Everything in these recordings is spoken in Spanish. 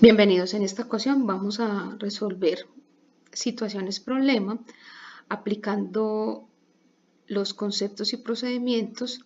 Bienvenidos. En esta ocasión vamos a resolver situaciones problema aplicando los conceptos y procedimientos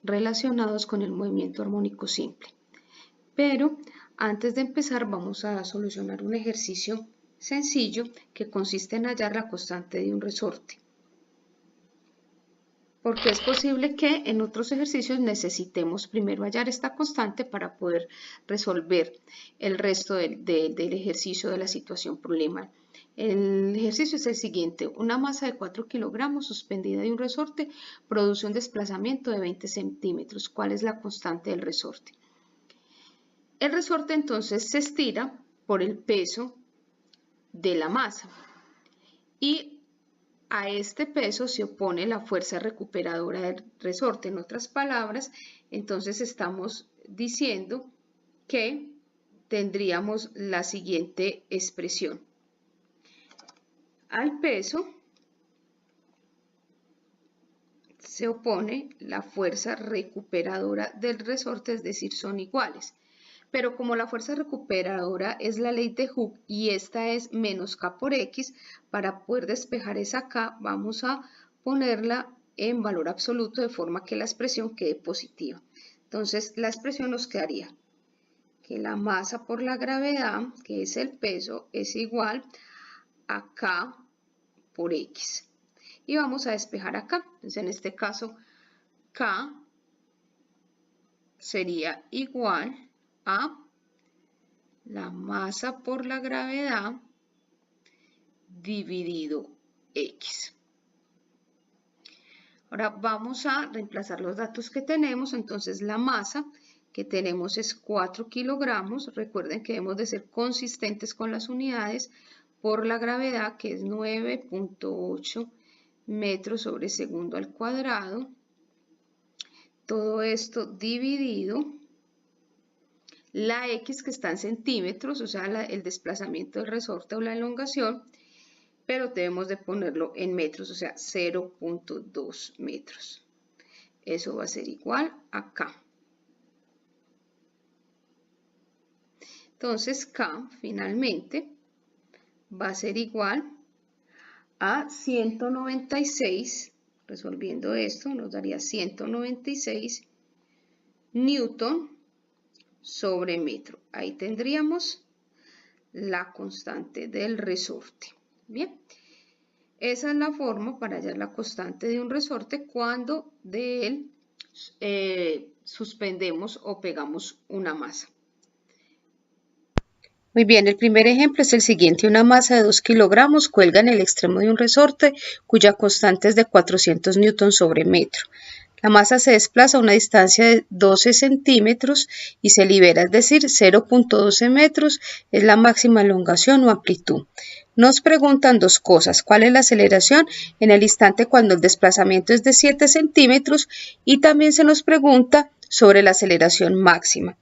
relacionados con el movimiento armónico simple. Pero antes de empezar vamos a solucionar un ejercicio sencillo que consiste en hallar la constante de un resorte. Porque es posible que en otros ejercicios necesitemos primero hallar esta constante para poder resolver el resto del ejercicio de la situación problema. El ejercicio es el siguiente: una masa de 4 kilogramos suspendida de un resorte produce un desplazamiento de 20 centímetros. ¿Cuál es la constante del resorte? El resorte entonces se estira por el peso de la masa y a este peso se opone la fuerza recuperadora del resorte. En otras palabras, entonces estamos diciendo que tendríamos la siguiente expresión. Al peso se opone la fuerza recuperadora del resorte, es decir, son iguales. Pero como la fuerza recuperadora es la ley de Hooke y esta es menos K por X, para poder despejar esa K vamos a ponerla en valor absoluto de forma que la expresión quede positiva. Entonces la expresión nos quedaría que la masa por la gravedad, que es el peso, es igual a K por X. Y vamos a despejar acá. Entonces en este caso K sería igual a la masa por la gravedad dividido X. Ahora vamos a reemplazar los datos que tenemos. Entonces la masa que tenemos es 4 kilogramos. Recuerden que debemos de ser consistentes con las unidades, por la gravedad, que es 9.8 metros sobre segundo al cuadrado. Todo esto dividido la X, que está en centímetros, o sea, el desplazamiento del resorte o la elongación, pero debemos de ponerlo en metros, o sea, 0.2 metros. Eso va a ser igual a K. Entonces, K finalmente va a ser igual a 196, resolviendo esto, nos daría 196 newton sobre metro. Ahí tendríamos la constante del resorte. Bien, esa es la forma para hallar la constante de un resorte cuando de él suspendemos o pegamos una masa. Muy bien, el primer ejemplo es el siguiente. Una masa de 2 kilogramos cuelga en el extremo de un resorte cuya constante es de 400 newton sobre metro. La masa se desplaza a una distancia de 12 centímetros y se libera, es decir, 0.12 metros es la máxima elongación o amplitud. Nos preguntan dos cosas: ¿cuál es la aceleración en el instante cuando el desplazamiento es de 7 centímetros? Y también se nos pregunta sobre la aceleración máxima.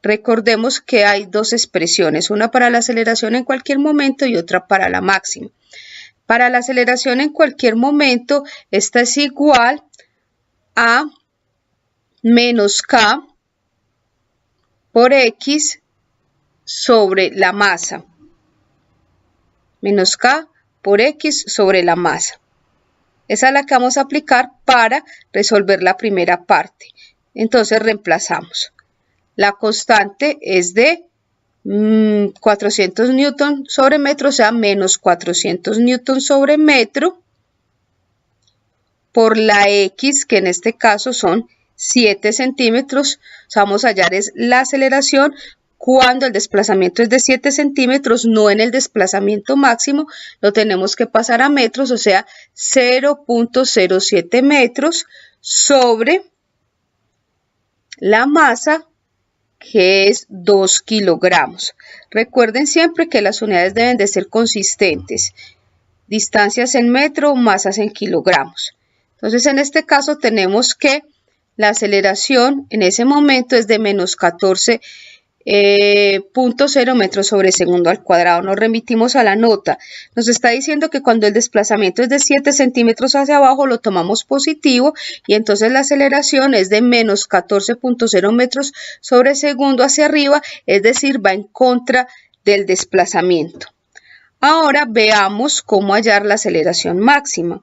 Recordemos que hay dos expresiones, una para la aceleración en cualquier momento y otra para la máxima. Para la aceleración en cualquier momento, esta es igual a menos K por X sobre la masa. Menos K por X sobre la masa. Esa es la que vamos a aplicar para resolver la primera parte. Entonces reemplazamos. La constante es de 400 newton sobre metro, o sea, menos 400 newton sobre metro, por la X, que en este caso son 7 centímetros. O sea, vamos a hallar es la aceleración cuando el desplazamiento es de 7 centímetros, no en el desplazamiento máximo, lo tenemos que pasar a metros, o sea, 0.07 metros sobre la masa, que es 2 kilogramos. Recuerden siempre que las unidades deben de ser consistentes. Distancias en metro, masas en kilogramos. Entonces, en este caso tenemos que la aceleración en ese momento es de menos 14 0.0 metros sobre segundo al cuadrado. Nos remitimos a la nota. Nos está diciendo que cuando el desplazamiento es de 7 centímetros hacia abajo lo tomamos positivo y entonces la aceleración es de menos 14.0 metros sobre segundo hacia arriba, es decir, va en contra del desplazamiento. Ahora veamos cómo hallar la aceleración máxima.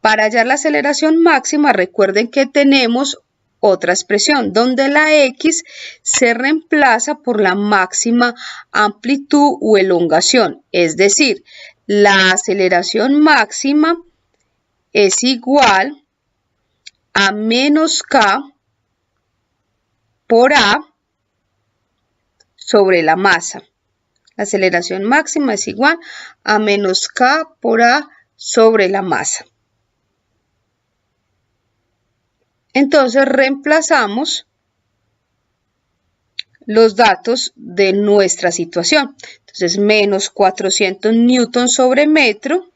Para hallar la aceleración máxima, recuerden que tenemos otra expresión donde la X se reemplaza por la máxima amplitud o elongación, es decir, la aceleración máxima es igual a menos K por A sobre la masa. La aceleración máxima es igual a menos K por A sobre la masa. Entonces reemplazamos los datos de nuestra situación. Entonces menos 400 newton sobre metro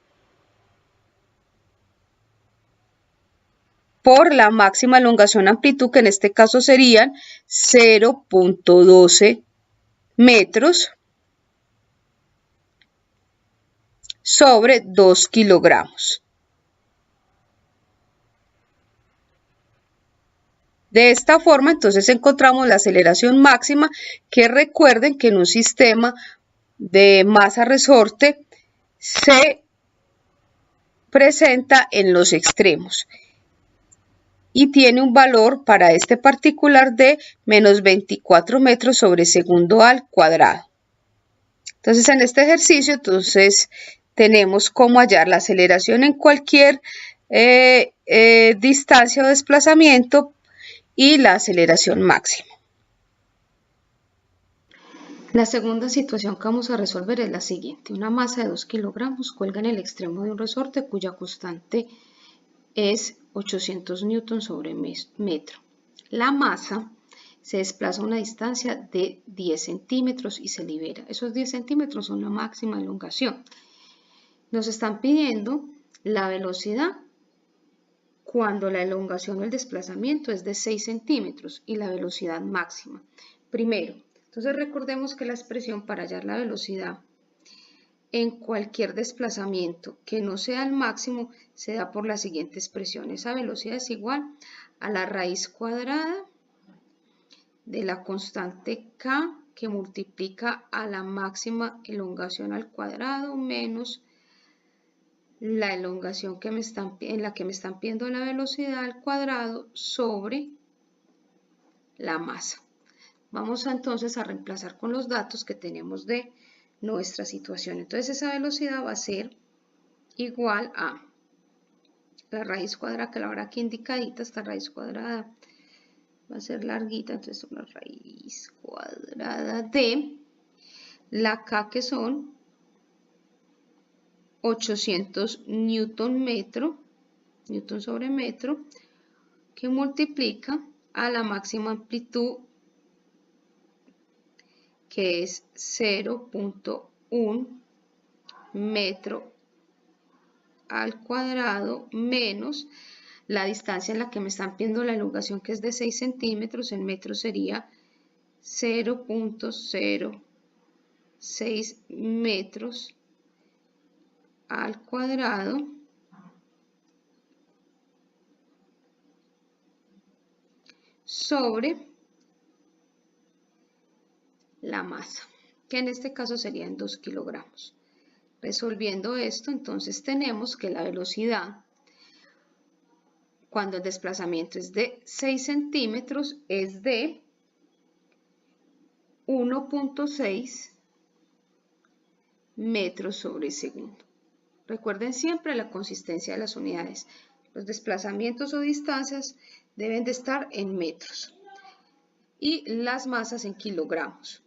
por la máxima elongación amplitud, que en este caso serían 0.12 metros sobre 2 kilogramos. De esta forma, entonces encontramos la aceleración máxima, que recuerden que en un sistema de masa resorte se presenta en los extremos y tiene un valor para este particular de menos 24 metros sobre segundo al cuadrado. Entonces, en este ejercicio, tenemos cómo hallar la aceleración en cualquier distancia o desplazamiento y la aceleración máxima. La segunda situación que vamos a resolver es la siguiente. Una masa de 2 kilogramos cuelga en el extremo de un resorte cuya constante es 800 newton sobre metro. La masa se desplaza a una distancia de 10 centímetros y se libera. Esos 10 centímetros son la máxima elongación. Nos están pidiendo la velocidad cuando la elongación o el desplazamiento es de 6 centímetros y la velocidad máxima. Primero, entonces recordemos que la expresión para hallar la velocidad en cualquier desplazamiento que no sea el máximo se da por la siguiente expresión. Esa velocidad es igual a la raíz cuadrada de la constante K que multiplica a la máxima elongación al cuadrado menos la elongación en la que me están pidiendo la velocidad al cuadrado sobre la masa. Vamos entonces a reemplazar con los datos que tenemos de nuestra situación. Entonces esa velocidad va a ser igual a la raíz cuadrada, que la habrá aquí indicadita, esta raíz cuadrada va a ser larguita, entonces una raíz cuadrada de la K, que son 800 newton sobre metro, que multiplica a la máxima amplitud, que es 0.1 metro al cuadrado menos la distancia en la que me están pidiendo la elongación, que es de 6 centímetros, en metros sería 0.06 metros al cuadrado sobre la masa, que en este caso serían 2 kilogramos. Resolviendo esto, entonces tenemos que la velocidad cuando el desplazamiento es de 6 centímetros es de 1.6 metros sobre segundo. Recuerden siempre la consistencia de las unidades. Los desplazamientos o distancias deben de estar en metros y las masas en kilogramos.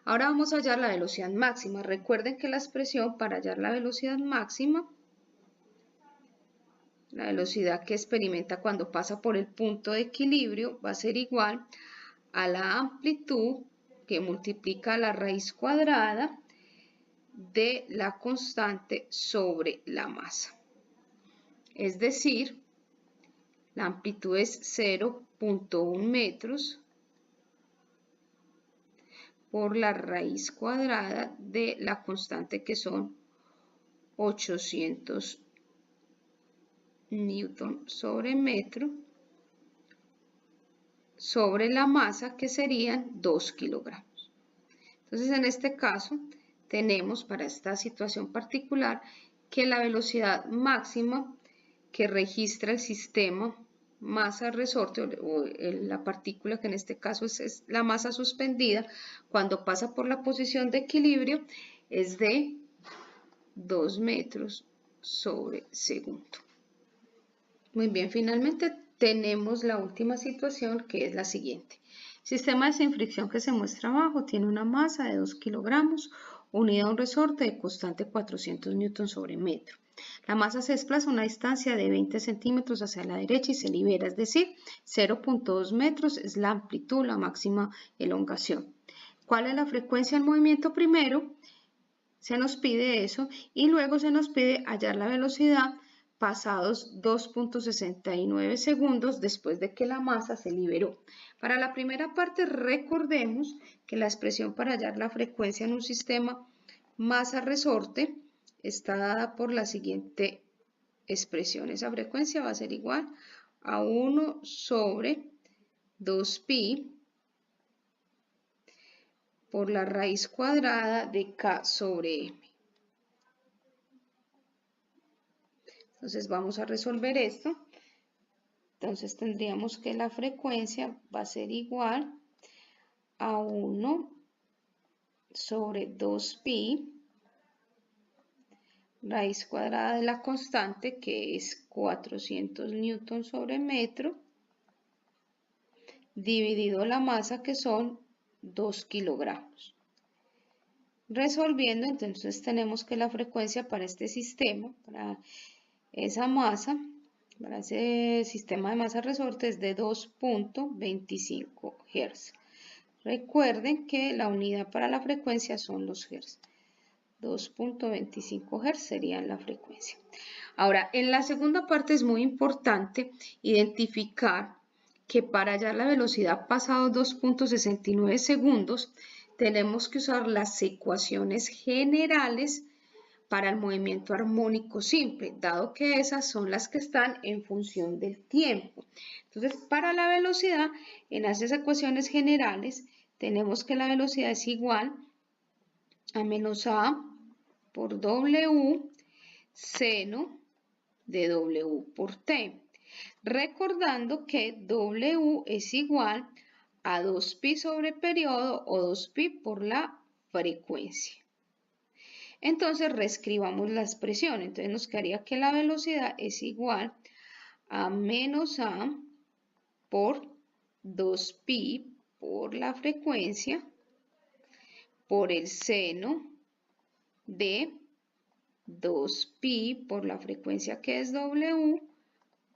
Ahora vamos a hallar la velocidad máxima. Recuerden que la expresión para hallar la velocidad máxima, la velocidad que experimenta cuando pasa por el punto de equilibrio, va a ser igual a la amplitud que multiplica la raíz cuadrada de la constante sobre la masa. Es decir, la amplitud es 0.1 metros por la raíz cuadrada de la constante que son 800 newton sobre metro sobre la masa que serían 2 kilogramos. Entonces en este caso tenemos para esta situación particular que la velocidad máxima que registra el sistema masa resorte o la partícula que en este caso es la masa suspendida cuando pasa por la posición de equilibrio es de 2 metros sobre segundo. Muy bien, finalmente tenemos la última situación que es la siguiente. El sistema de desinfricción que se muestra abajo tiene una masa de 2 kilogramos unida a un resorte de constante 400 newton sobre metro. La masa se desplaza a una distancia de 20 centímetros hacia la derecha y se libera, es decir, 0.2 metros es la amplitud, la máxima elongación. ¿Cuál es la frecuencia del movimiento primero? Se nos pide eso y luego se nos pide hallar la velocidad pasados 2.69 segundos después de que la masa se liberó. Para la primera parte recordemos que la expresión para hallar la frecuencia en un sistema masa-resorte está dada por la siguiente expresión. Esa frecuencia va a ser igual a 1 sobre 2pi por la raíz cuadrada de k sobre m. Entonces vamos a resolver esto. Entonces tendríamos que la frecuencia va a ser igual a 1 sobre 2pi raíz cuadrada de la constante que es 400 newton sobre metro dividido la masa que son 2 kilogramos. Resolviendo, entonces tenemos que la frecuencia para este sistema, para esa masa, para ese sistema de masa resorte es de 2.25 Hz. Recuerden que la unidad para la frecuencia son los Hz. 2.25 Hz sería la frecuencia. Ahora, en la segunda parte es muy importante identificar que para hallar la velocidad pasado 2.69 segundos, tenemos que usar las ecuaciones generales para el movimiento armónico simple, dado que esas son las que están en función del tiempo. Entonces, para la velocidad, en esas ecuaciones generales, tenemos que la velocidad es igual a menos a por W seno de W por T. Recordando que W es igual a 2pi sobre periodo o 2pi por la frecuencia. Entonces reescribamos la expresión. Entonces nos quedaría que la velocidad es igual a menos a por 2pi por la frecuencia por el seno de 2pi por la frecuencia que es W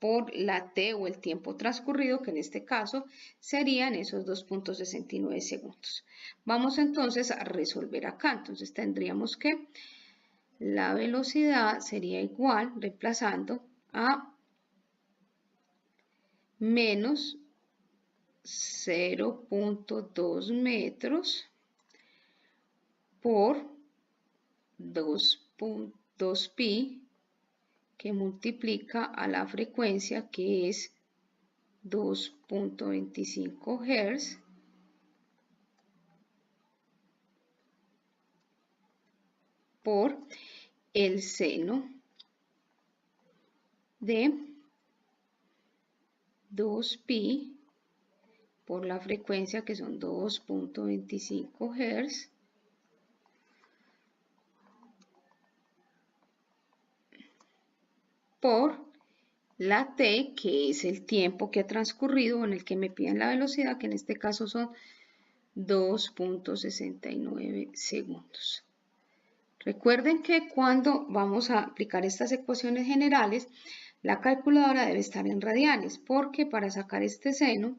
por la t o el tiempo transcurrido, que en este caso serían esos 2.69 segundos. Vamos entonces a resolver acá. Entonces tendríamos que la velocidad sería igual, reemplazando, a menos 0.2 metros por 2.2pi que multiplica a la frecuencia que es 2.25 Hz por el seno de 2pi por la frecuencia que son 2.25 Hz por la t, que es el tiempo que ha transcurrido en el que me piden la velocidad, que en este caso son 2.69 segundos. Recuerden que cuando vamos a aplicar estas ecuaciones generales, la calculadora debe estar en radianes, porque para sacar este seno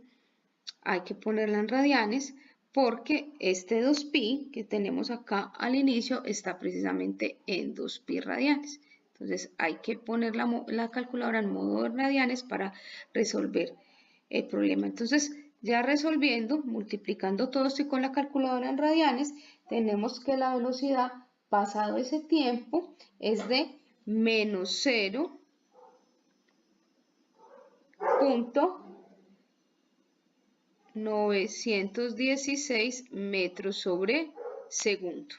hay que ponerla en radianes, porque este 2pi que tenemos acá al inicio está precisamente en 2pi radianes. Entonces hay que poner la calculadora en modo radianes para resolver el problema. Entonces Ya resolviendo, multiplicando todo esto y con la calculadora en radianes, tenemos que la velocidad pasado ese tiempo es de menos 0.916 metros sobre segundo.